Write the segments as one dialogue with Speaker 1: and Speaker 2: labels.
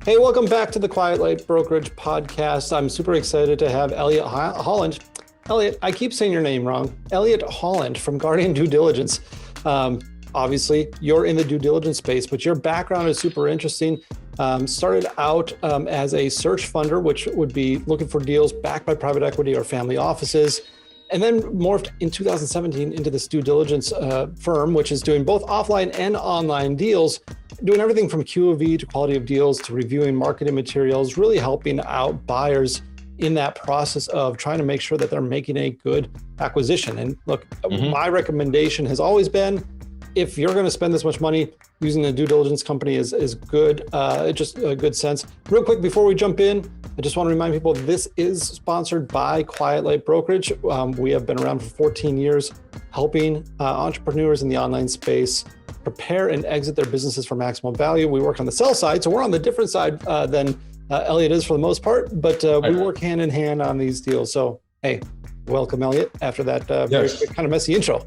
Speaker 1: Hey, welcome back to the Quiet Light Brokerage podcast. I'm super excited to have Elliott Holland. Elliott, I keep saying your name wrong. Elliott Holland from Guardian Due Diligence. Obviously, you're in the due diligence space, but your background is super interesting. Started out as a search funder, which would be looking for deals backed by private equity or family offices, and then morphed in 2017 into this due diligence firm, which is doing both offline and online deals, doing everything from QOV to quality of deals to reviewing marketing materials, really helping out buyers in that process of trying to make sure that they're making a good acquisition. And look, my recommendation has always been, if you're going to spend this much money, using a due diligence company is good, just a good sense. Real quick, before we jump in, I just want to remind people this is sponsored by Quiet Light Brokerage. We have been around for 14 years, helping entrepreneurs in the online space prepare and exit their businesses for maximum value. We work on the sell side, so we're on the different side than Elliott is for the most part, but we work hand in hand on these deals. So, hey, welcome, Elliott, after that very quick, kind of messy intro.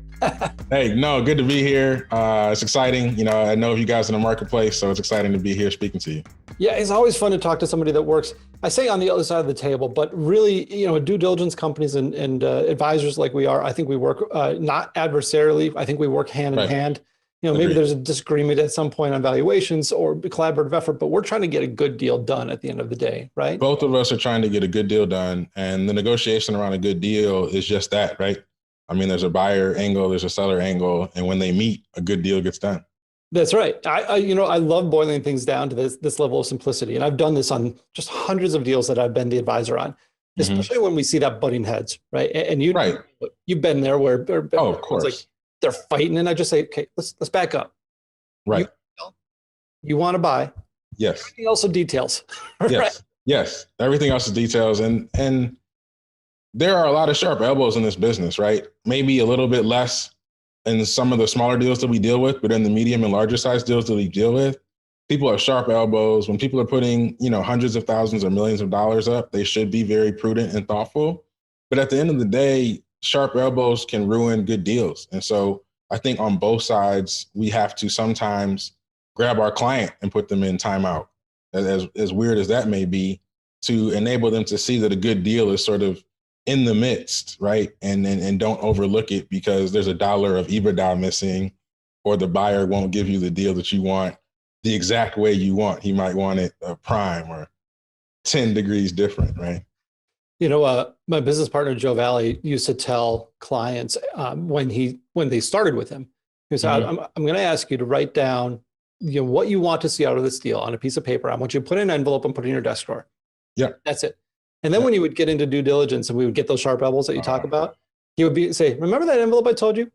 Speaker 2: Hey, no, good to be here. It's exciting. You know, I know you guys in the marketplace, so it's exciting to be here speaking to you. Yeah,
Speaker 1: it's always fun to talk to somebody that works, I say on the other side of the table, but really, you know, due diligence companies and advisors like we are, I think we work not adversarially. I think we work hand in hand. You know, maybe there's a disagreement at some point on valuations or collaborative effort, but we're trying to get a good deal done at the end of the day, right?
Speaker 2: Both of us are trying to get a good deal done, and the negotiation around a good deal is just that, right? I mean, there's a buyer angle, there's a seller angle, and when they meet, a good deal gets done.
Speaker 1: That's right. I love boiling things down to this level of simplicity, and I've done this on just hundreds of deals that I've been the advisor on, especially when we see that butting heads, right? And you've been there where
Speaker 2: of course, like
Speaker 1: they're fighting, and I just say, okay, let's back up.
Speaker 2: Right.
Speaker 1: You want to buy.
Speaker 2: Yes.
Speaker 1: Everything else are details.
Speaker 2: Yes. Right? Yes. Everything else is details, and there are a lot of sharp elbows in this business, right? Maybe a little bit less in some of the smaller deals that we deal with, but in the medium and larger size deals that we deal with, people have sharp elbows. When people are putting, hundreds of thousands or millions of dollars up, they should be very prudent and thoughtful. But at the end of the day, sharp elbows can ruin good deals. And so I think on both sides, we have to sometimes grab our client and put them in timeout, as weird as that may be, to enable them to see that a good deal is sort of in the midst, right? And don't overlook it because there's $1 of EBITDA missing, or the buyer won't give you the deal that you want the exact way you want. He might want it prime or 10 degrees different, right?
Speaker 1: You know, my business partner, Joe Valley, used to tell clients when they started with him, he said, I'm going to ask you to write down what you want to see out of this deal on a piece of paper. I want you to put in an envelope and put it in your desk drawer.
Speaker 2: Yeah.
Speaker 1: That's it. And then when you would get into due diligence and we would get those sharp elbows that you talk about, he would say, remember that envelope I told you?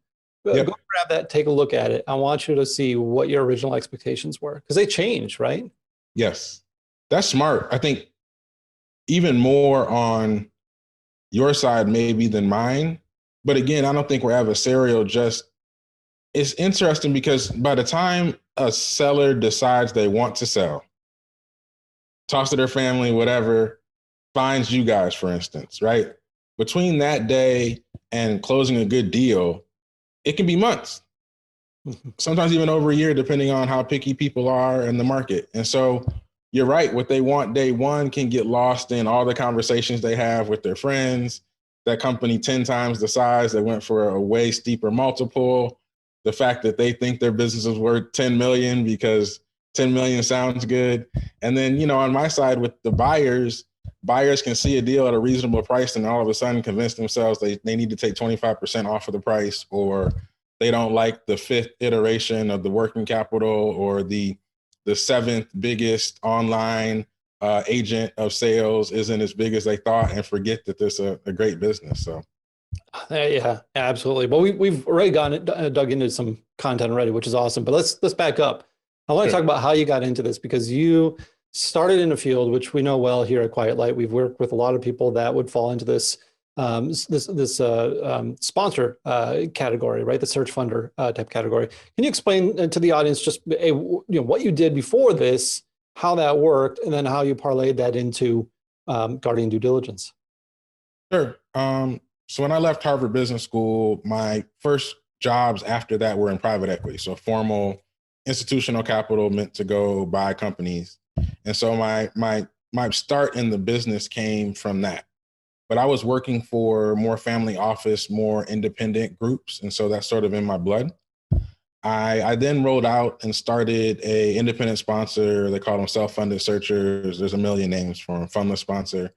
Speaker 1: Go grab that, take a look at it. I want you to see what your original expectations were, because they change, right?
Speaker 2: Yes. That's smart. I think even more on your side maybe than mine. But again, I don't think we're adversarial. It's interesting because by the time a seller decides they want to sell, talks to their family, whatever, finds you guys, for instance, right? Between that day and closing a good deal, it can be months, sometimes even over a year, depending on how picky people are in the market. And so you're right, what they want day one can get lost in all the conversations they have with their friends, that company 10 times the size, they went for a way steeper multiple, the fact that they think their business is worth 10 million because 10 million sounds good. And then, on my side with the buyers can see a deal at a reasonable price and all of a sudden convince themselves they need to take 25% off of the price, or they don't like the 5th iteration of the working capital, or the 7th biggest online agent of sales isn't as big as they thought, and forget that there's a great business. So.
Speaker 1: Yeah, absolutely. Well, we've already dug into some content already, which is awesome. But let's back up. I want to talk about how you got into this, because you started in a field which we know well here at Quiet Light. We've worked with a lot of people that would fall into this sponsor category, right? The search funder type category. Can you explain to the audience just what you did before this, how that worked, and then how you parlayed that into Guardian Due Diligence?
Speaker 2: Sure. So when I left Harvard Business School, my first jobs after that were in private equity. So formal institutional capital meant to go buy companies. And so my start in the business came from that. But I was working for more family office, more independent groups. And so that's sort of in my blood. I then rolled out and started a independent sponsor. They call them self-funded searchers. There's a million names for them. Fundless sponsor,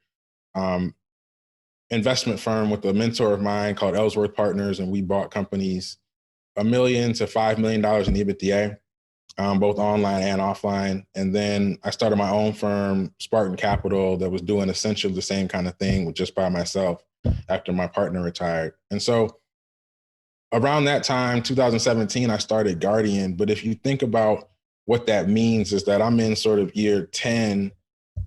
Speaker 2: investment firm with a mentor of mine called Ellsworth Partners. And we bought companies $1 million to $5 million in EBITDA, both online and offline. And then I started my own firm, Spartan Capital, that was doing essentially the same kind of thing with just by myself after my partner retired. And so around that time, 2017, I started Guardian. But if you think about what that means, is that I'm in sort of year 10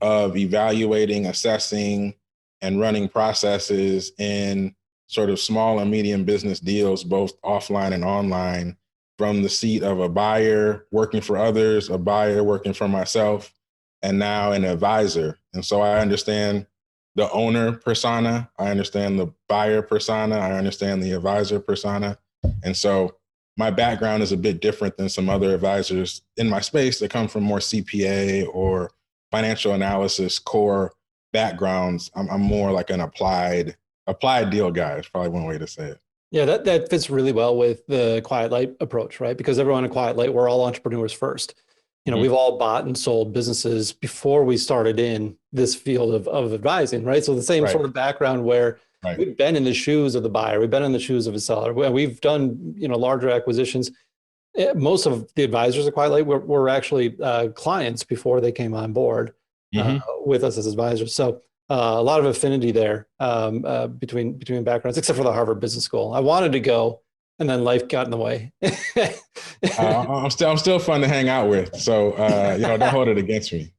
Speaker 2: of evaluating, assessing, and running processes in sort of small and medium business deals, both offline and online, from the seat of a buyer working for others, a buyer working for myself, and now an advisor. And so I understand the owner persona, I understand the buyer persona, I understand the advisor persona. And so my background is a bit different than some other advisors in my space that come from more CPA or financial analysis core backgrounds. I'm more like an applied deal guy is probably one way to say it.
Speaker 1: Yeah, that fits really well with the Quiet Light approach, right? Because everyone in Quiet Light, we're all entrepreneurs first. We've all bought and sold businesses before we started in this field of advising, right? So the same sort of background where we've been in the shoes of the buyer, we've been in the shoes of a seller. We've done, larger acquisitions. Most of the advisors at Quiet Light were actually clients before they came on board with us as advisors. So a lot of affinity there between backgrounds, except for the Harvard Business School. I wanted to go, and then life got in the way.
Speaker 2: I'm still fun to hang out with, so don't hold it against me.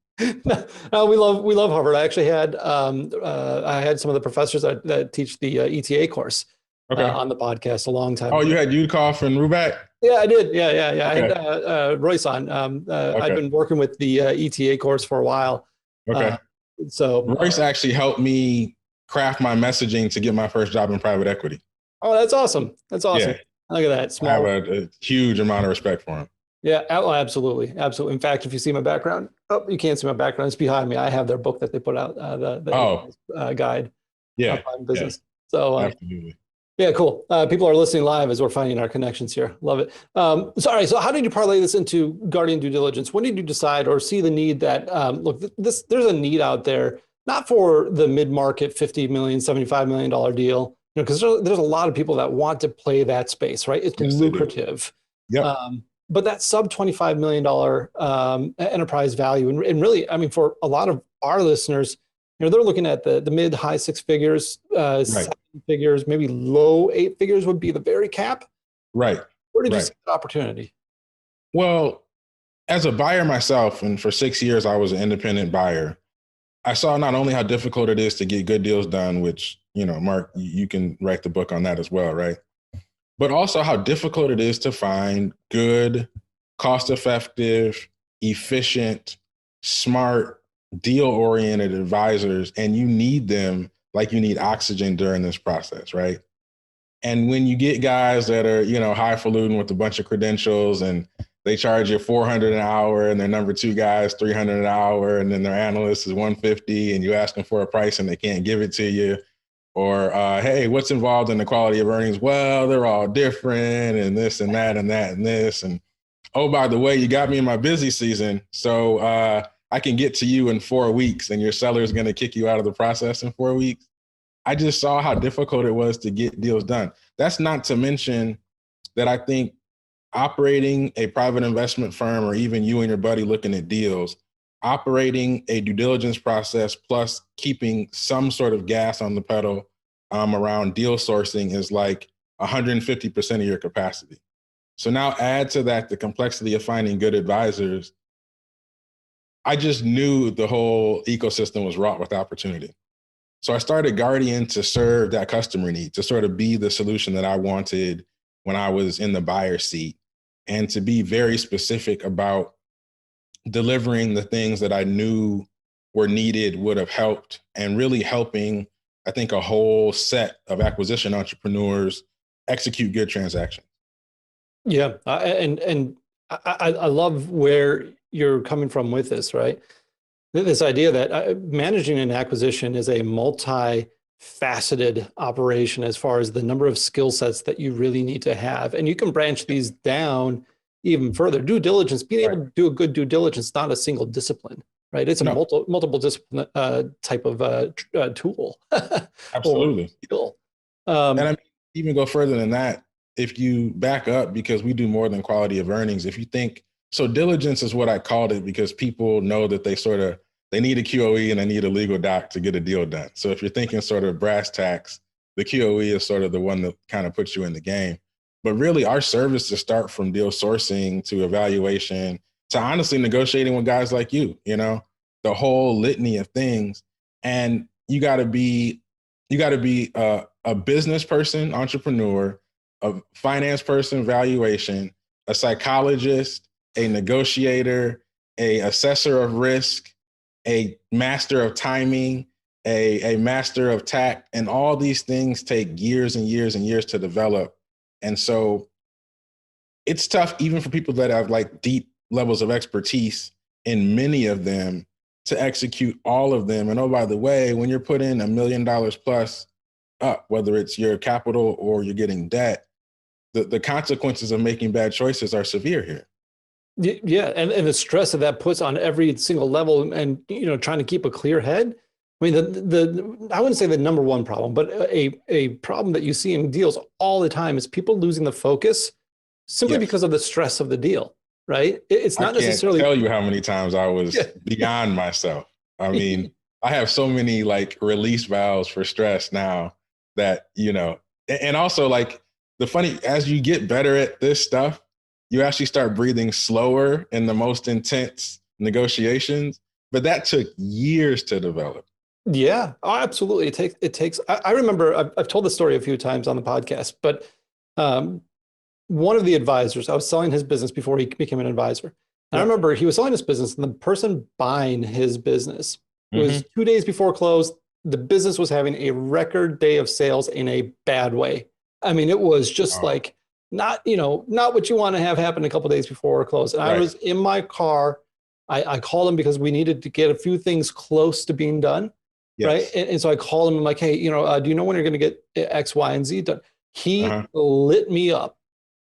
Speaker 1: No, we love Harvard. I actually had I had some of the professors that teach the ETA course on the podcast a long time ago.
Speaker 2: You had Udkoff and Ruback?
Speaker 1: Yeah, I did. Yeah. Okay. I had Royce on. I've been working with the ETA course for a while.
Speaker 2: Okay.
Speaker 1: So
Speaker 2: Royce actually helped me craft my messaging to get my first job in private equity.
Speaker 1: Oh, that's awesome. That's awesome. Yeah. Look at that.
Speaker 2: Small. I have a huge amount of respect for him.
Speaker 1: Yeah, absolutely. Absolutely. In fact, if you see my background, you can't see my background. It's behind me. I have their book that they put out, the guide.
Speaker 2: Yeah.
Speaker 1: Business. Yeah. So
Speaker 2: absolutely.
Speaker 1: Yeah, cool. People are listening live as we're finding our connections here. Love it. So how did you parlay this into Guardian Due Diligence? When did you decide or see the need that, there's a need out there, not for the mid-market $50 million, $75 million deal, because there's a lot of people that want to play that space, right? It's lucrative.
Speaker 2: Yep.
Speaker 1: But that sub $25 million enterprise value, and really, I mean, for a lot of our listeners, they're looking at the mid high six figures, 7 figures, maybe low 8 figures would be the very cap.
Speaker 2: Right.
Speaker 1: Where did you see that opportunity?
Speaker 2: Well, as a buyer myself, and for 6 years, I was an independent buyer. I saw not only how difficult it is to get good deals done, which, Mark, you can write the book on that as well, right? But also how difficult it is to find good, cost-effective, efficient, smart, deal-oriented advisors, and you need them like you need oxygen during this process, right? And when you get guys that are, highfalutin with a bunch of credentials and they charge you $400 an hour and their number 2 guys $300 an hour, and then their analyst is $150, and you ask them for a price and they can't give it to you. Or, hey, what's involved in the quality of earnings? Well, they're all different, and this and that and that and this. And, oh, by the way, you got me in my busy season, so I can get to you in 4 weeks, and your seller is going to kick you out of the process in 4 weeks. I just saw how difficult it was to get deals done. That's not to mention that I think operating a private investment firm, or even you and your buddy looking at deals, operating a due diligence process plus keeping some sort of gas on the pedal around deal sourcing is like 150% of your capacity. So now add to that the complexity of finding good advisors. I just knew the whole ecosystem was wrought with opportunity. So I started Guardian to serve that customer need, to sort of be the solution that I wanted when I was in the buyer seat, and to be very specific about delivering the things that I knew were needed, would have helped, and really helping, I think, a whole set of acquisition entrepreneurs execute good transactions.
Speaker 1: Yeah, and I love where you're coming from with this, right? This idea that managing an acquisition is a multi-faceted operation as far as the number of skill sets that you really need to have. And you can branch these down even further. Due diligence, being able to do a good due diligence, not a single discipline, right? It's a multiple discipline type of tool.
Speaker 2: Absolutely.
Speaker 1: Skill.
Speaker 2: And I mean, even go further than that, if you back up, because we do more than quality of earnings, if you think, so diligence is what I called it because people know that they need a QOE and they need a legal doc to get a deal done. So if you're thinking sort of brass tacks, the QOE is sort of the one that kind of puts you in the game. But really our services start from deal sourcing to evaluation to honestly negotiating with guys like you, the whole litany of things. And you got to be a business person, entrepreneur, a finance person, valuation, a psychologist, a negotiator, a assessor of risk, a master of timing, a master of tact, and all these things take years and years and years to develop. And so it's tough even for people that have like deep levels of expertise in many of them to execute all of them. And oh, by the way, when you're putting $1 million plus up, whether it's your capital or you're getting debt, the consequences of making bad choices are severe here.
Speaker 1: Yeah, and the stress that puts on every single level, and trying to keep a clear head. I mean, the I wouldn't say the number one problem, but a problem that you see in deals all the time is people losing the focus simply because of the stress of the deal, right? It's not necessarily.
Speaker 2: I can't tell you how many times I was beyond myself. I mean, I have so many like release valves for stress now that, and also like as you get better at this stuff, you actually start breathing slower in the most intense negotiations, but that took years to develop.
Speaker 1: Yeah, absolutely. It takes. I remember I've told the story a few times on the podcast, but one of the advisors, I was selling his business before he became an advisor. And I remember he was selling his business, and the person buying his business, it was 2 days before close. The business was having a record day of sales in a bad way. I mean, it was just like not what you want to have happen a couple of days before close. And I was in my car. I called him because we needed to get a few things close to being done. Yes. Right. And so I called him. I'm like, hey, do you know when you're going to get X, Y, and Z done? He lit me up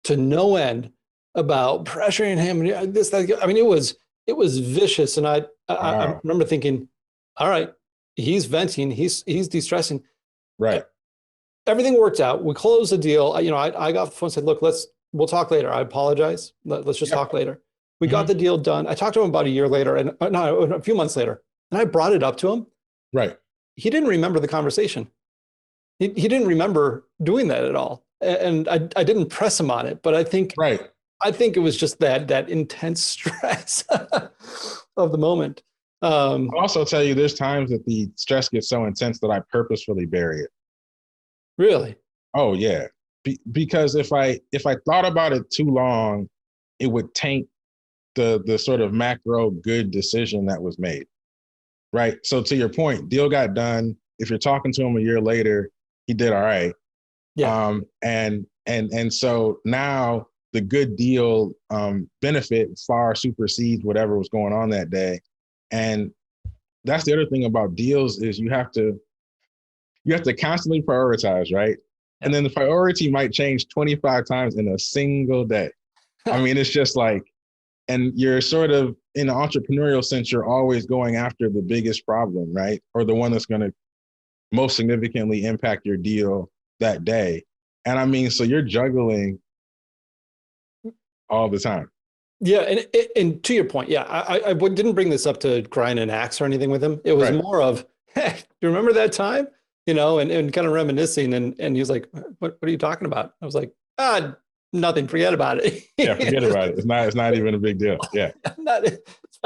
Speaker 1: to no end about pressuring him and this, that. I mean, it was vicious. And I remember thinking, all right, he's venting, he's de-stressing.
Speaker 2: Right.
Speaker 1: Everything worked out. We closed the deal. I got the phone and said, look, we'll talk later. I apologize. Let's just talk later. We got the deal done. I talked to him about a year later, and a few months later, and I brought it up to him.
Speaker 2: Right.
Speaker 1: He didn't remember the conversation. He didn't remember doing that at all. And I didn't press him on it, but I think it was just that intense stress of the moment.
Speaker 2: I'll also tell you, there's times that the stress gets so intense that I purposefully bury it.
Speaker 1: Really?
Speaker 2: Oh yeah. Because if I thought about it too long, it would taint the sort of macro good decision that was made. Right. So to your point, deal got done. If you're talking to him a year later, he did all right. Yeah. And so now the good deal benefit far supersedes whatever was going on that day. And that's the other thing about deals is you have to constantly prioritize, right? And then the priority might change 25 times in a single day. I mean, it's just like, and you're sort of, in an entrepreneurial sense, you're always going after the biggest problem, right? Or the one that's going to most significantly impact your deal that day. And I mean, so you're juggling all the time.
Speaker 1: Yeah. And to your point, I didn't bring this up to grind an axe or anything with him. It was more of, hey, do you remember that time? And kind of reminiscing. And he was like, what are you talking about? I was like, nothing, forget about it.
Speaker 2: Yeah, forget about it. It's not even a big deal. Yeah.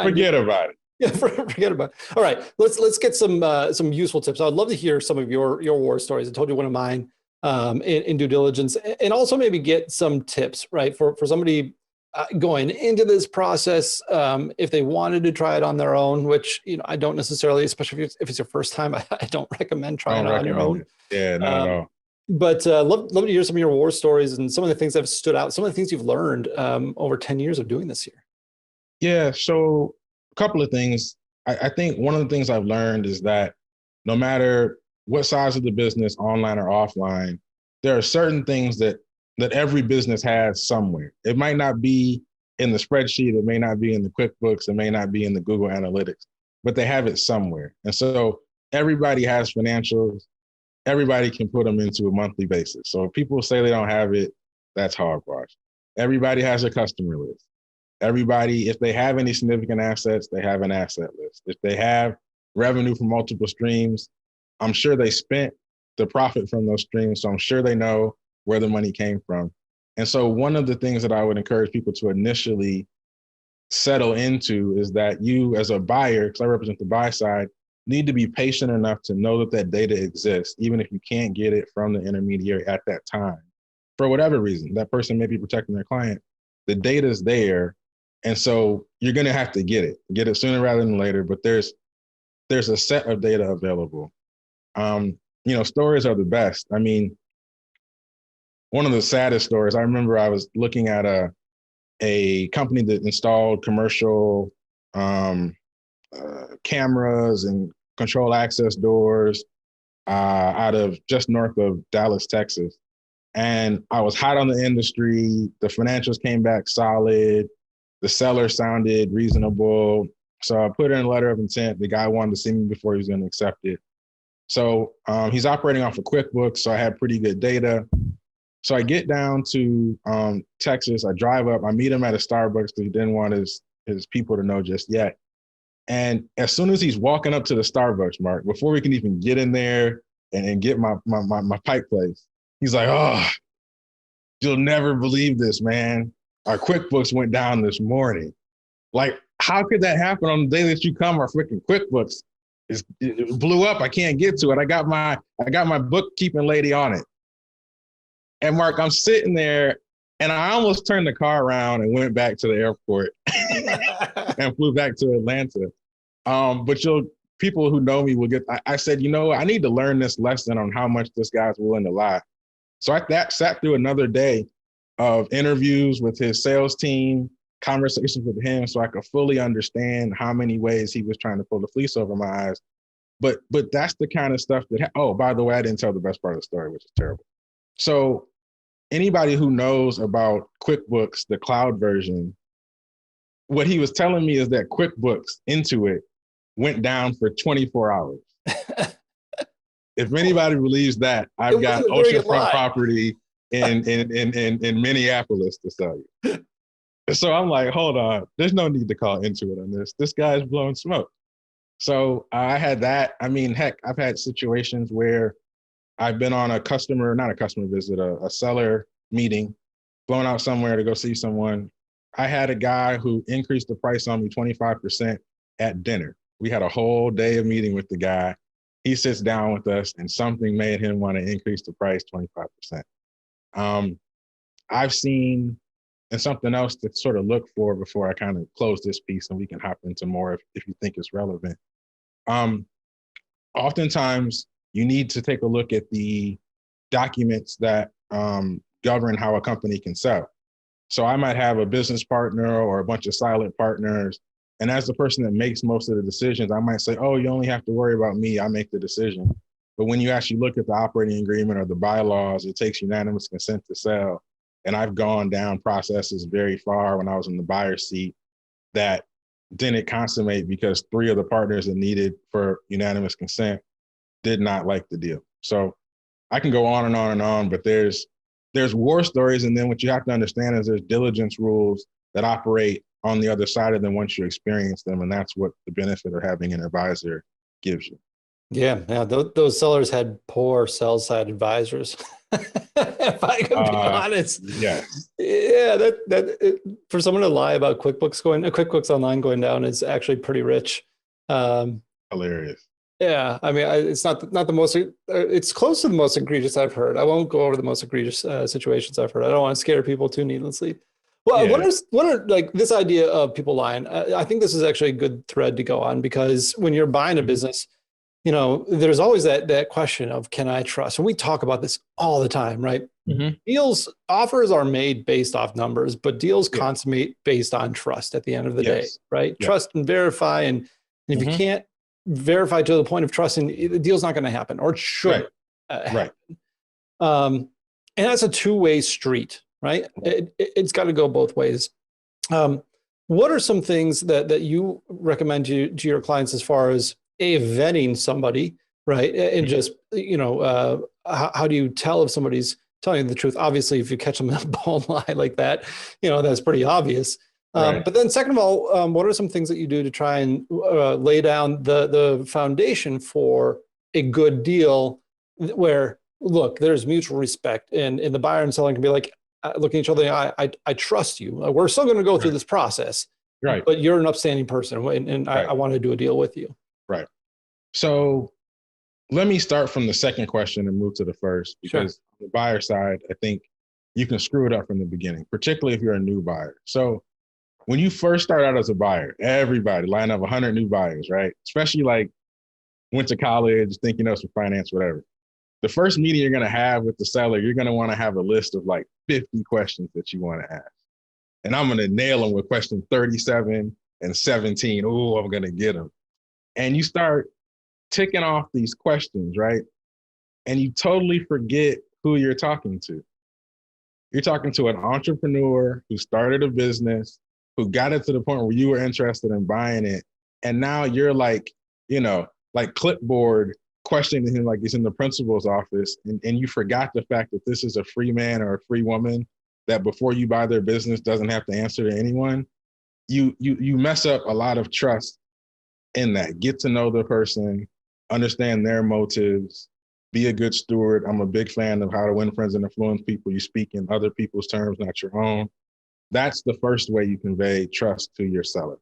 Speaker 2: Forget about it.
Speaker 1: Yeah, forget about it. All right, let's get some useful tips. I'd love to hear some of your war stories. I told you one of mine in due diligence, and also maybe get some tips, right, for somebody going into this process, if they wanted to try it on their own, which I don't necessarily, especially if it's your first time, I don't recommend trying it on your own.
Speaker 2: Yeah, not at all.
Speaker 1: But love to hear some of your war stories and some of the things that have stood out, some of the things you've learned over 10 years of doing this here.
Speaker 2: Yeah, so a couple of things. I think one of the things I've learned is that no matter what size of the business, online or offline, there are certain things that every business has somewhere. It might not be in the spreadsheet, it may not be in the QuickBooks, it may not be in the Google Analytics, but they have it somewhere. And so everybody has financials. Everybody can put them into a monthly basis. So if people say they don't have it, that's hogwash. Everybody has a customer list. Everybody, if they have any significant assets, they have an asset list. If they have revenue from multiple streams, I'm sure they spent the profit from those streams. So I'm sure they know where the money came from. And so one of the things that I would encourage people to initially settle into is that you as a buyer, because I represent the buy side, need to be patient enough to know that that data exists, even if you can't get it from the intermediary at that time. For whatever reason, that person may be protecting their client. The data is there. And so you're going to have to get it sooner rather than later, but there's a set of data available. Stories are the best. I mean, one of the saddest stories, I remember I was looking at a company that installed commercial cameras and control access doors out of just north of Dallas, Texas. And I was hot on the industry. The financials came back solid. The seller sounded reasonable. So I put in a letter of intent. The guy wanted to see me before he was going to accept it. So he's operating off of QuickBooks. So I had pretty good data. So I get down to Texas. I drive up. I meet him at a Starbucks because he didn't want his people to know just yet. And as soon as he's walking up to the Starbucks, Mark, before we can even get in there and get my pipe place, he's like, "Oh, you'll never believe this, man. Our QuickBooks went down this morning." Like, how could that happen on the day that you come? Our freaking QuickBooks it blew up. I can't get to it. I got my bookkeeping lady on it. And Mark, I'm sitting there and I almost turned the car around and went back to the airport and flew back to Atlanta. But people who know me will get, I said, I need to learn this lesson on how much this guy's willing to lie. So I sat through another day of interviews with his sales team, conversations with him, so I could fully understand how many ways he was trying to pull the fleece over my eyes. But that's the kind of stuff that, oh, by the way, I didn't tell the best part of the story, which is terrible. So anybody who knows about QuickBooks, the cloud version, what he was telling me is that QuickBooks Intuit went down for 24 hours. If anybody believes that, I've got oceanfront property in Minneapolis to sell you. So I'm like, hold on, there's no need to call Intuit on this. This guy's blowing smoke. So I had that. I mean, heck, I've had situations where I've been on not a customer visit, a seller meeting, flown out somewhere to go see someone. I had a guy who increased the price on me 25% at dinner. We had a whole day of meeting with the guy. He sits down with us and something made him want to increase the price 25%. I've seen, and something else to sort of look for before I kind of close this piece and we can hop into more if you think it's relevant. Oftentimes, you need to take a look at the documents that govern how a company can sell. So I might have a business partner or a bunch of silent partners. And as the person that makes most of the decisions, I might say, oh, you only have to worry about me. I make the decision. But when you actually look at the operating agreement or the bylaws, it takes unanimous consent to sell. And I've gone down processes very far when I was in the buyer's seat that didn't consummate because 3 of the partners that needed for unanimous consent did not like the deal. So I can go on and on and on, but there's war stories. And then what you have to understand is there's diligence rules that operate on the other side of them once you experience them. And that's what the benefit of having an advisor gives you.
Speaker 1: Yeah. Those sellers had poor sell side advisors. If I can be honest.
Speaker 2: Yes.
Speaker 1: Yeah. For someone to lie about QuickBooks Online going down is actually pretty rich.
Speaker 2: Hilarious.
Speaker 1: Yeah, I mean, it's not the most. It's close to the most egregious I've heard. I won't go over the most egregious situations I've heard. I don't want to scare people too needlessly. Well, yeah. What are like this idea of people lying? I think this is actually a good thread to go on because when you're buying a business, there's always that question of can I trust? And we talk about this all the time, right? Mm-hmm. Offers are made based off numbers, but deals consummate based on trust at the end of the day, right? Trust and verify and And if you can't verify to the point of trusting, the deal's not going to happen, or it should happen. And that's a two-way street, right? It's got to go both ways. What are some things that you recommend to your clients as far as vetting somebody, right? And just, how do you tell if somebody's telling you the truth? Obviously, if you catch them in a bald lie like that, that's pretty obvious. But then second of all, what are some things that you do to try and lay down the foundation for a good deal where, look, there's mutual respect and the buyer and seller can be like, looking at each other, I trust you. We're still going to go through this process, but you're an upstanding person and I want to do a deal with you.
Speaker 2: Right. So let me start from the second question and move to the first, because on the buyer side, I think you can screw it up from the beginning, particularly if you're a new buyer. So when you first start out as a buyer, everybody line up 100 new buyers, right? Especially like went to college, think for finance, whatever. The first meeting you're going to have with the seller, you're going to want to have a list of like 50 questions that you want to ask. And I'm going to nail them with question 37 and 17. Oh, I'm going to get them. And you start ticking off these questions, right? And you totally forget who you're talking to. You're talking to an entrepreneur who started a business, who got it to the point where you were interested in buying it. And now you're like, like clipboard questioning him like he's in the principal's office. And you forgot the fact that this is a free man or a free woman that before you buy their business doesn't have to answer to anyone. You mess up a lot of trust in that. Get to know the person, understand their motives, be a good steward. I'm a big fan of How to Win Friends and Influence People. You speak in other people's terms, not your own. That's the first way you convey trust to your seller.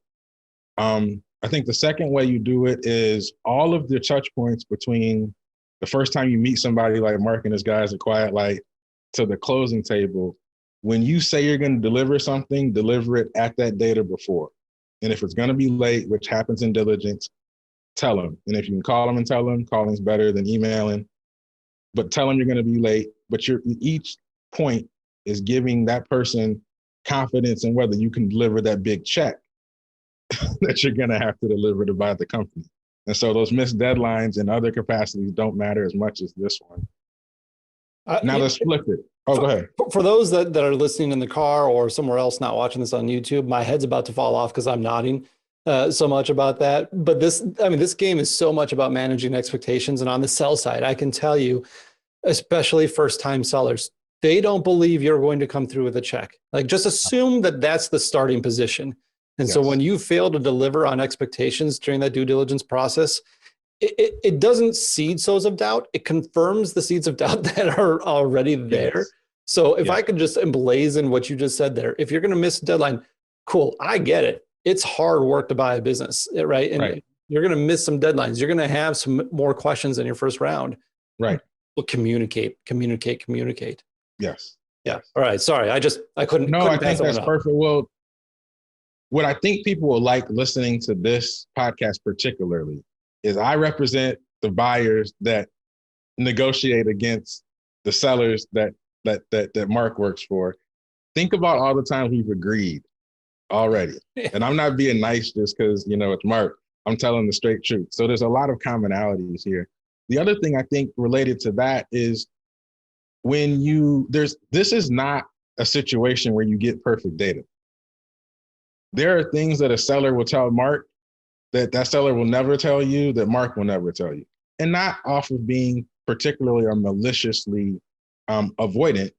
Speaker 2: I think the second way you do it is all of the touch points between the first time you meet somebody like Mark and his guys at Quiet Light to the closing table. When you say you're going to deliver something, deliver it at that date or before. And if it's going to be late, which happens in diligence, tell them. And if you can call them and tell them, calling's better than emailing. But tell them you're going to be late. But each point is giving that person confidence in whether you can deliver that big check that you're going to have to deliver to buy the company. And so those missed deadlines in other capacities don't matter as much as this one. Now let's flip it. Go ahead.
Speaker 1: For those that are listening in the car or somewhere else, not watching this on YouTube, my head's about to fall off because I'm nodding so much about that. But this game is so much about managing expectations. And on the sell side, I can tell you, especially first-time sellers, they don't believe you're going to come through with a check. Like, just assume that that's the starting position. And so when you fail to deliver on expectations during that due diligence process, it doesn't seed sows of doubt. It confirms the seeds of doubt that are already there. Yes. So if I could just emblazon what you just said there, if you're going to miss a deadline, cool, I get it. It's hard work to buy a business, right? And you're going to miss some deadlines. You're going to have some more questions in your first round.
Speaker 2: Right.
Speaker 1: Well, communicate.
Speaker 2: Yes.
Speaker 1: Yeah. All right. Sorry. I couldn't.
Speaker 2: No, I think that's
Speaker 1: up.
Speaker 2: Perfect. Well, what I think people will like listening to this podcast particularly is I represent the buyers that negotiate against the sellers that Mark works for. Think about all the times we've agreed already. And I'm not being nice just because, it's Mark. I'm telling the straight truth. So there's a lot of commonalities here. The other thing I think related to that is this is not a situation where you get perfect data. There are things that a seller will tell Mark that seller will never tell you, that Mark will never tell you. And not off of being particularly or maliciously avoidant,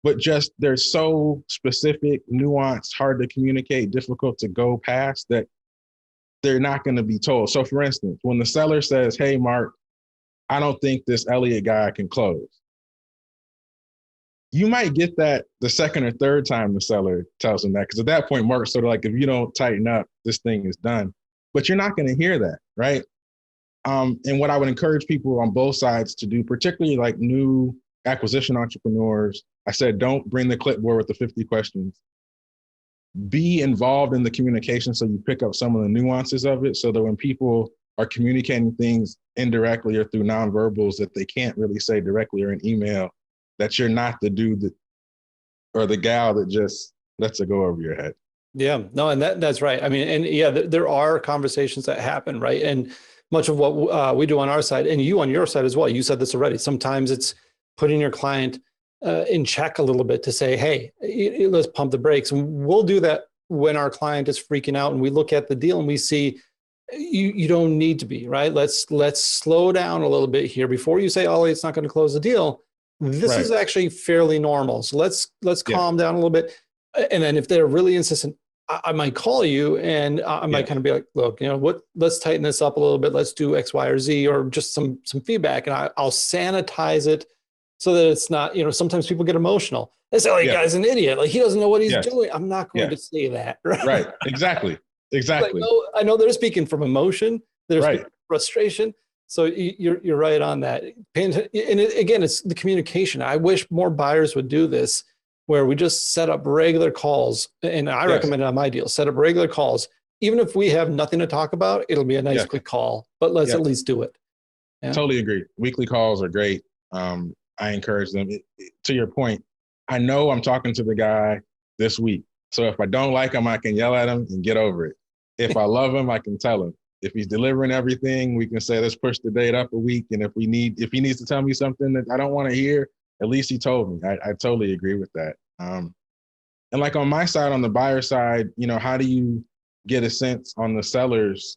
Speaker 2: but just they're so specific, nuanced, hard to communicate, difficult to go past that they're not going to be told. So for instance, when the seller says, hey, Mark, I don't think this Elliott guy can close. You might get that the second or third time the seller tells him that, because at that point, Mark's sort of like, if you don't tighten up, this thing is done. But you're not going to hear that, right? And what I would encourage people on both sides to do, particularly like new acquisition entrepreneurs, I said, don't bring the clipboard with the 50 questions. Be involved in the communication so you pick up some of the nuances of it, so that when people are communicating things indirectly or through nonverbals that they can't really say directly or in email, that you're not the dude or the gal that just lets it go over your head.
Speaker 1: Yeah, no, and that's right. I mean, and yeah, there are conversations that happen, right? And much of what we do on our side, and you on your side as well. You said this already. Sometimes it's putting your client in check a little bit to say, "Hey, let's pump the brakes." And we'll do that when our client is freaking out, and we look at the deal and we see you don't need to be, right. Let's slow down a little bit here before you say, "Oh, it's not going to close the deal." This
Speaker 2: Right.
Speaker 1: is actually fairly normal. So let's
Speaker 2: Yeah.
Speaker 1: calm down a little bit. And then if they're really insistent, I might call you and I might kind of be like, look, let's tighten this up a little bit. Let's do X, Y, or Z, or just some feedback. And I'll sanitize it so that it's not, sometimes people get emotional. They say, oh, the guy's an idiot. Like he doesn't know what he's doing. I'm not going to say that.
Speaker 2: Right. Exactly.
Speaker 1: Like, no, I know they're speaking from emotion. They're speaking from frustration. So you're right on that. And again, it's the communication. I wish more buyers would do this, where we just set up regular calls. And I recommend it on my deal, set up regular calls. Even if we have nothing to talk about, it'll be a nice quick call, but let's at least do it.
Speaker 2: Yeah? Totally agree. Weekly calls are great. I encourage them. To your point, I know I'm talking to the guy this week. So if I don't like him, I can yell at him and get over it. If I love him, I can tell him. If he's delivering everything, we can say, let's push the date up a week. And if he needs to tell me something that I don't want to hear, at least he told me. I totally agree with that. And like on my side, on the buyer side, how do you get a sense on the seller's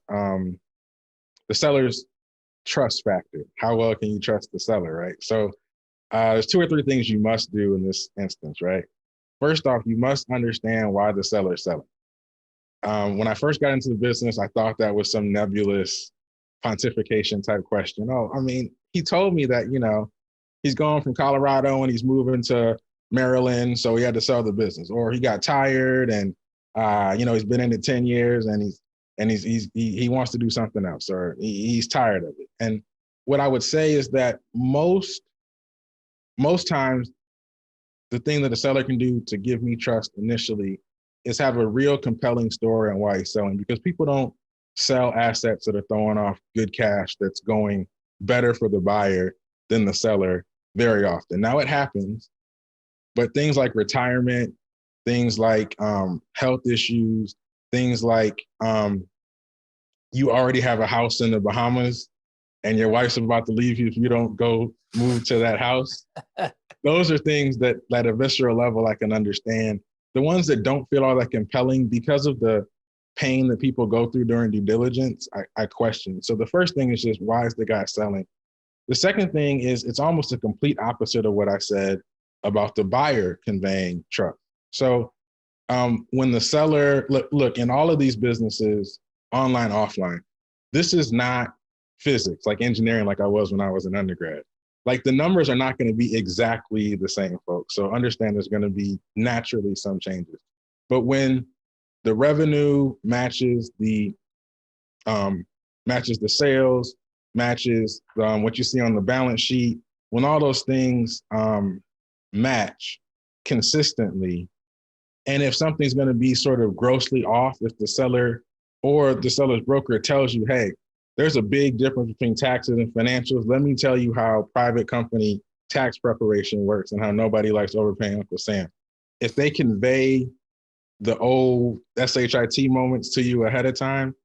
Speaker 2: trust factor? How well can you trust the seller, right? So there's 2 or 3 things you must do in this instance, right? First off, you must understand why the seller is selling. When I first got into the business, I thought that was some nebulous pontification type question. Oh, I mean, he told me that, he's going from Colorado and he's moving to Maryland, so he had to sell the business, or he got tired and, he's been in it 10 years and he wants to do something else, or he's tired of it. And what I would say is that most times, the thing that a seller can do to give me trust initially is have a real compelling story on why he's selling, because people don't sell assets that are throwing off good cash that's going better for the buyer than the seller very often. Now it happens, but things like retirement, things like health issues, things like you already have a house in the Bahamas and your wife's about to leave you if you don't go move to that house. Those are things that at a visceral level I can understand. The ones that don't feel all that compelling because of the pain that people go through during due diligence, I question. So the first thing is just, why is the guy selling? The second thing is, it's almost a complete opposite of what I said about the buyer conveying trust. So when the seller, look, in all of these businesses, online, offline, this is not physics, like engineering, like I was when I was an undergrad. Like the numbers are not going to be exactly the same, folks. So understand there's going to be naturally some changes. But when the revenue matches the sales, matches what you see on the balance sheet, when all those things match consistently, and if something's going to be sort of grossly off, if the seller or the seller's broker tells you, hey, there's a big difference between taxes and financials. Let me tell you how private company tax preparation works and how nobody likes overpaying Uncle Sam. If they convey the old SHIT moments to you ahead of time,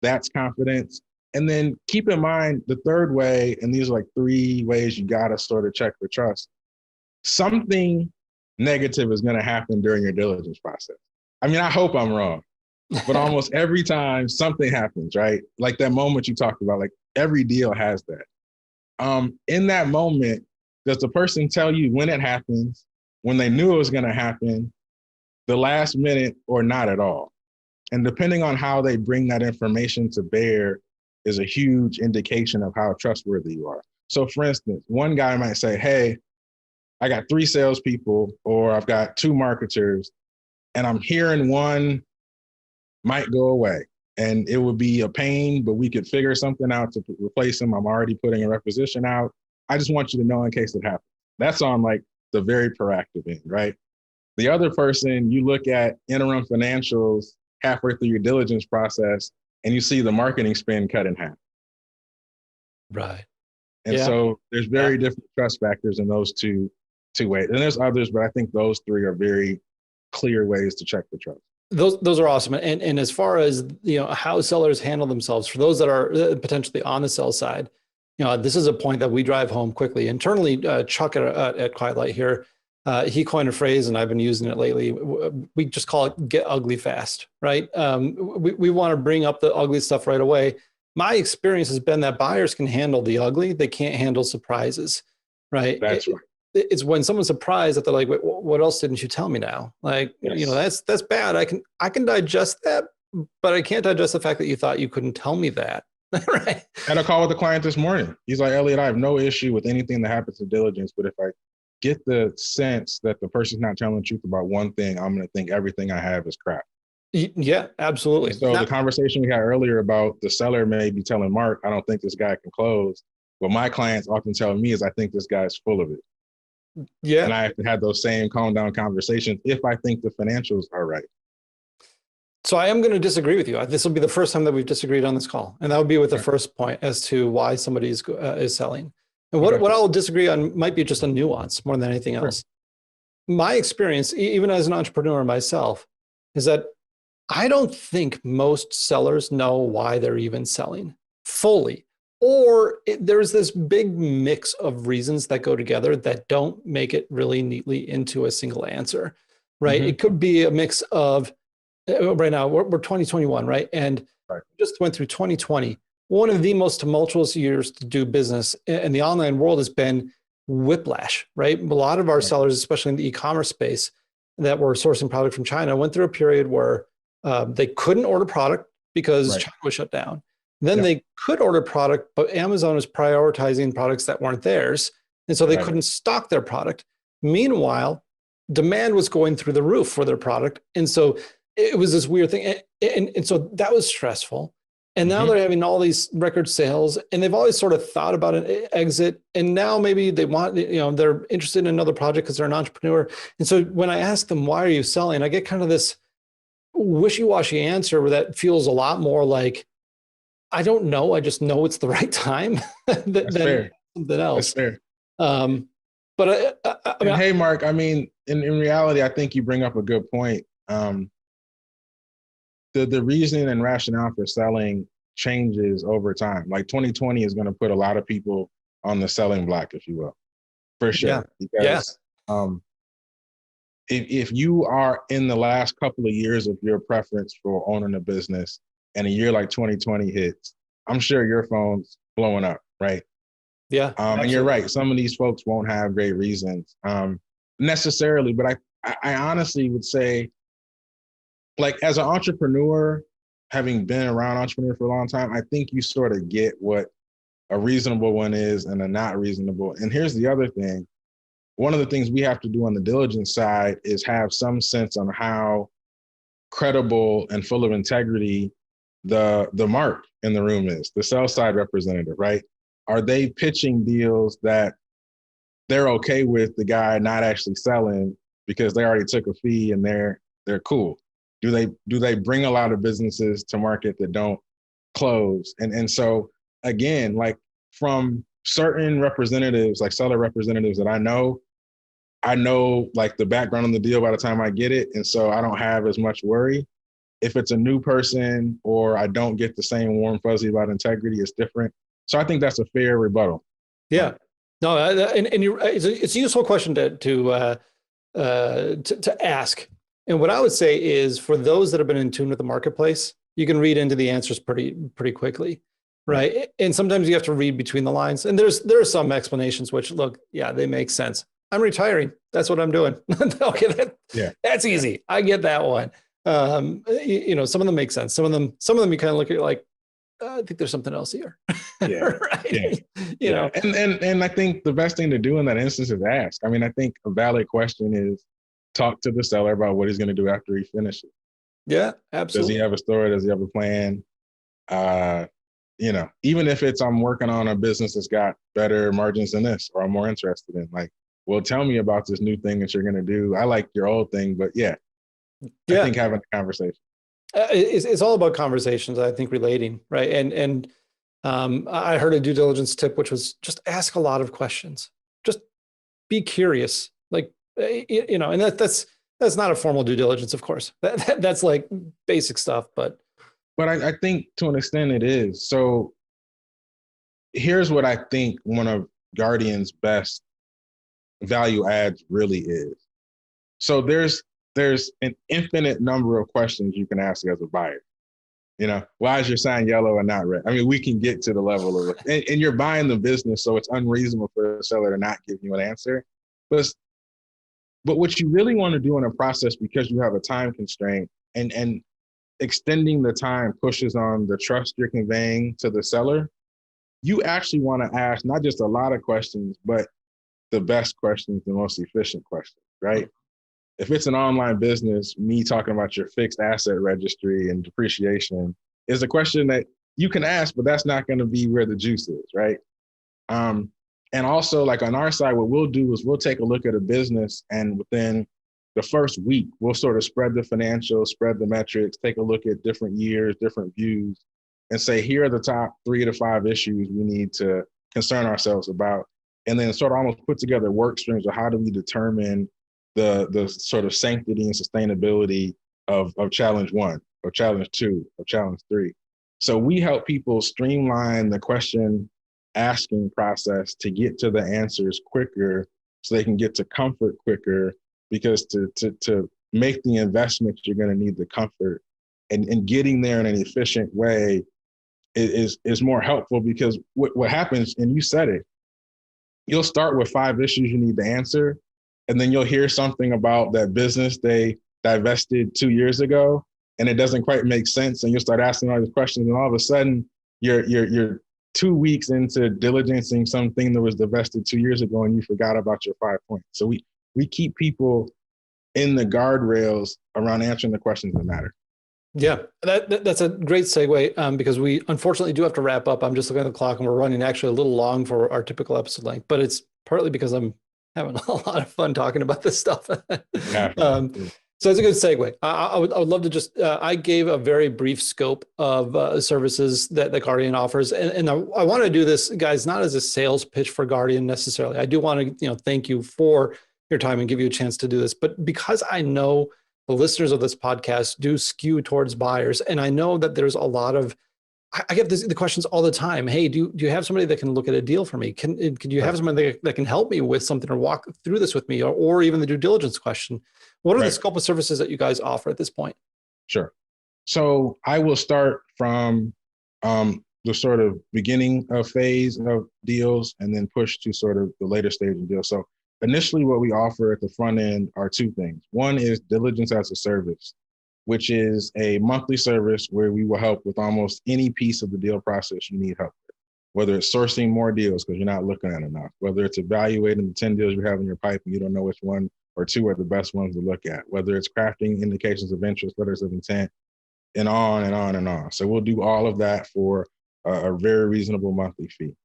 Speaker 2: that's confidence. And then keep in mind the third way, and these are like 3 ways you got to sort of check for trust. Something negative is going to happen during your diligence process. I mean, I hope I'm wrong. But almost every time something happens, right? Like that moment you talked about, like every deal has that. In that moment, does the person tell you when it happens, when they knew it was going to happen, the last minute, or not at all? And depending on how they bring that information to bear is a huge indication of how trustworthy you are. So for instance, one guy might say, hey, I got 3 salespeople, or I've got 2 marketers, and I'm hearing one might go away. And it would be a pain, but we could figure something out to replace him. I'm already putting a requisition out. I just want you to know in case it happens. That's on like the very proactive end, right? The other person, you look at interim financials halfway through your diligence process and you see the marketing spend cut in half.
Speaker 1: Right.
Speaker 2: And so there's very different trust factors in those two ways. And there's others, but I think those 3 are very clear ways to check the trust.
Speaker 1: Those are awesome. And as far as, how sellers handle themselves, for those that are potentially on the sell side, this is a point that we drive home quickly. Internally, Chuck at Quiet Light here, he coined a phrase, and I've been using it lately. We just call it "get ugly fast," right? We want to bring up the ugly stuff right away. My experience has been that buyers can handle the ugly; they can't handle surprises, right?
Speaker 2: That's right.
Speaker 1: It's when someone's surprised that they're like, "Wait, what else didn't you tell me now?" Like,
Speaker 2: Yes.
Speaker 1: that's bad. I can digest that, but I can't digest the fact that you thought you couldn't tell me that. Right.
Speaker 2: I had a call with the client this morning. He's like, Elliot, I have no issue with anything that happens to diligence, but if I get the sense that the person's not telling the truth about one thing, I'm going to think everything I have is crap.
Speaker 1: Yeah, absolutely.
Speaker 2: And so the conversation we had earlier about the seller may be telling Mark, I don't think this guy can close. What my clients often tell me is, I think this guy's full of it.
Speaker 1: Yeah.
Speaker 2: And I have to have those same calm down conversations if I think the financials are right.
Speaker 1: So I am going to disagree with you. This will be the first time that we've disagreed on this call. And that would be with the first point as to why somebody is selling. And what I'll disagree on might be just a nuance more than anything else. My experience, even as an entrepreneur myself, is that I don't think most sellers know why they're even selling fully. Or there's this big mix of reasons that go together that don't make it really neatly into a single answer, right? It could be a mix of, right now we're 2021, right? And just went through 2020. One of the most tumultuous years to do business in the online world has been whiplash, right? A lot of our sellers, especially in the e-commerce space that were sourcing product from China, went through a period where they couldn't order product because China was shut down. Then they could order product, but Amazon was prioritizing products that weren't theirs. And so they couldn't stock their product. Meanwhile, demand was going through the roof for their product. And so it was this weird thing. And so that was stressful. And now they're having all these record sales, and they've always sort of thought about an exit. And now maybe they want, they're interested in another project because they're an entrepreneur. And so when I ask them, why are you selling? I get kind of this wishy-washy answer that feels a lot more like, I don't know. I just know it's the right time than something else.
Speaker 2: That's fair.
Speaker 1: But I mean,
Speaker 2: hey, Mark, I mean, in reality, I think you bring up a good point. The reason and rationale for selling changes over time. Like 2020 is going to put a lot of people on the selling block, if you will, for sure. Because if you are in the last couple of years of your preference for owning a business, and a year like 2020 hits, I'm sure your phone's blowing up, right?
Speaker 1: Yeah.
Speaker 2: And you're right. Some of these folks won't have great reasons necessarily, but I honestly would say, like, as an entrepreneur, having been around entrepreneur for a long time, I think you sort of get what a reasonable one is and a not reasonable. And here's the other thing. One of the things we have to do on the diligence side is have some sense on how credible and full of integrity the mark in the room is, the sell side representative, right? Are they pitching deals that they're okay with the guy not actually selling because they already took a fee and they're cool? Do they bring a lot of businesses to market that don't close? And so again, like, from certain representatives, like seller representatives that I know like the background on the deal by the time I get it. And so I don't have as much worry. If it's a new person or I don't get the same warm fuzzy about integrity, it's different. So I think that's a fair rebuttal.
Speaker 1: Yeah. No, and it's a useful question to ask. And what I would say is, for those that have been in tune with the marketplace, you can read into the answers pretty quickly, right? And sometimes you have to read between the lines. And there are some explanations which, look, yeah, they make sense. I'm retiring. That's what I'm doing. Okay, that's easy. I get that one. Some of them make sense. Some of them you kind of look at it like, I think there's something else here. Right? Know.
Speaker 2: And I think the best thing to do in that instance is ask. I mean, I think a valid question is talk to the seller about what he's going to do after he finishes.
Speaker 1: Yeah, absolutely.
Speaker 2: Does he have a story? Does he have a plan? Even if it's, I'm working on a business that's got better margins than this, or I'm more interested in, like, well, tell me about this new thing that you're going to do. I like your old thing, but I think having a conversation.
Speaker 1: It's all about conversations, I think, relating, right? And I heard a due diligence tip, which was just ask a lot of questions. Just be curious, like, and that's That's not a formal due diligence, of course. That's like basic stuff, but
Speaker 2: I think to an extent it is. So here's what I think one of Guardian's best value adds really is. So there's an infinite number of questions you can ask as a buyer. You know, why is your sign yellow and not red? I mean, we can get to the level of it. And you're buying the business, so it's unreasonable for a seller to not give you an answer. But what you really want to do in a process, because you have a time constraint, and extending the time pushes on the trust you're conveying to the seller, you actually want to ask not just a lot of questions, but the best questions, the most efficient questions, right? If it's an online business, me talking about your fixed asset registry and depreciation is a question that you can ask, but that's not going to be where the juice is, right? And also, like on our side, what we'll do is we'll take a look at a business, and within the first week, we'll sort of spread the financials, spread the metrics, take a look at different years, different views, and say, here are the top 3 to 5 issues we need to concern ourselves about. And then sort of almost put together work streams of how do we determine the sort of sanctity and sustainability of challenge 1, or challenge 2, or challenge 3. So we help people streamline the question asking process to get to the answers quicker, so they can get to comfort quicker, because to make the investment, you're going to need the comfort, and getting there in an efficient way is more helpful, because what happens, and you said it, you'll start with 5 issues you need to answer, and then you'll hear something about that business they divested 2 years ago, and it doesn't quite make sense, and you'll start asking all these questions, and all of a sudden you're 2 weeks into diligencing something that was divested 2 years ago, and you forgot about your 5 points. So we keep people in the guardrails around answering the questions that matter.
Speaker 1: Yeah, that's a great segue, because we unfortunately do have to wrap up. I'm just looking at the clock, and we're running actually a little long for our typical episode length, but it's partly because I'm having a lot of fun talking about this stuff. So it's a good segue. I would love to just, I gave a very brief scope of services that Guardian offers. And I want to do this, guys, not as a sales pitch for Guardian necessarily. I do want to, thank you for your time and give you a chance to do this. But because I know the listeners of this podcast do skew towards buyers, and I know that there's a lot of, I get the questions all the time. Hey, do you have somebody that can look at a deal for me? Can you have somebody that can help me with something, or walk through this with me, or even the due diligence question? What are the scope of services that you guys offer at this point?
Speaker 2: Sure. So I will start from the sort of beginning of phase of deals, and then push to sort of the later stage of deals. So initially, what we offer at the front end are 2 things. One is Diligence as a Service, which is a monthly service where we will help with almost any piece of the deal process you need help with, whether it's sourcing more deals because you're not looking at enough, whether it's evaluating the 10 deals you have in your pipe and you don't know which one or 2 are the best ones to look at, whether it's crafting indications of interest, letters of intent, and on and on and on. So we'll do all of that for a very reasonable monthly fee.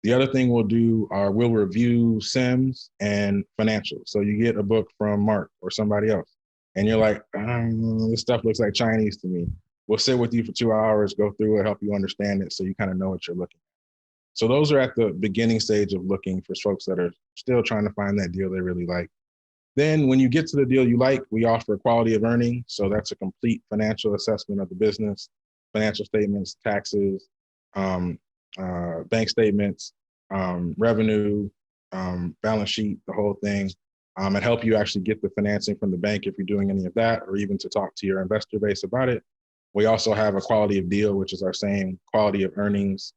Speaker 2: The other thing we'll do are we'll review SIMs and financials. So you get a book from Mark or somebody else, and you're like, this stuff looks like Chinese to me. We'll sit with you for 2 hours, go through it, help you understand it, so you kind of know what you're looking at. So those are at the beginning stage of looking for folks that are still trying to find that deal they really like. Then when you get to the deal you like, we offer quality of earnings. So that's a complete financial assessment of the business, financial statements, taxes, bank statements, revenue, balance sheet, the whole thing, and help you actually get the financing from the bank if you're doing any of that, or even to talk to your investor base about it. We also have a quality of deal, which is our same quality of earnings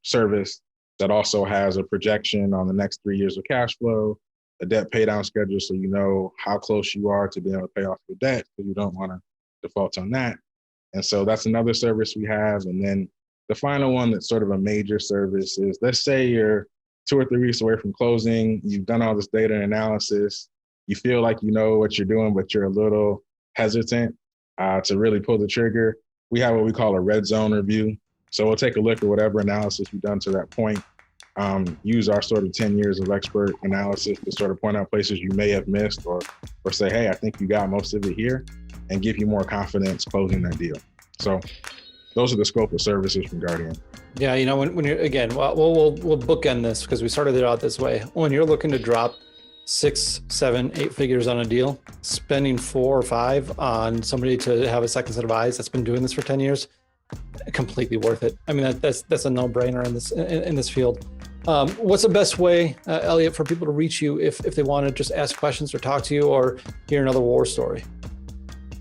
Speaker 2: service that also has a projection on the next 3 years of cash flow, a debt pay down schedule, so you know how close you are to being able to pay off your debt, because you don't want to default on that. And so that's another service we have. And then the final one that's sort of a major service is, let's say you're 2 or 3 weeks away from closing, you've done all this data analysis, you feel like you know what you're doing, but you're a little hesitant to really pull the trigger. We have what we call a red zone review. So we'll take a look at whatever analysis you've done to that point, use our sort of 10 years of expert analysis to sort of point out places you may have missed, or say, hey, I think you got most of it here, and give you more confidence closing that deal. So those are the scope of services from Guardian.
Speaker 1: Yeah, when you're, again, we'll bookend this because we started it out this way. When you're looking to drop 6, 7, 8 figures on a deal, spending 4 or 5 on somebody to have a second set of eyes that's been doing this for 10 years, completely worth it. I mean, that's a no-brainer in this field. What's the best way, Elliott, for people to reach you if they want to just ask questions or talk to you or hear another war story?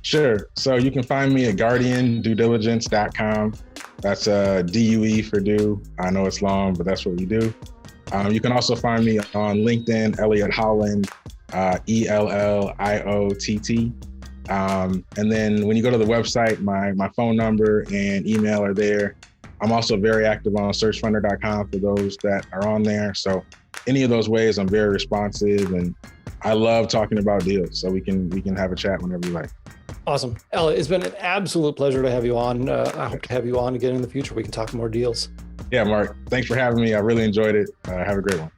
Speaker 2: Sure. So you can find me at guardianduediligence.com. That's DUE for do. I know it's long, but that's what we do. You can also find me on LinkedIn, Elliott Holland, ELLIOTT. And then when you go to the website, my phone number and email are there. I'm also very active on searchfunder.com for those that are on there. So any of those ways, I'm very responsive, and I love talking about deals. So we can have a chat whenever you like.
Speaker 1: Awesome. Elliott, it's been an absolute pleasure to have you on. I hope to have you on again in the future. We can talk more deals.
Speaker 2: Yeah, Mark, thanks for having me. I really enjoyed it. Have a great one.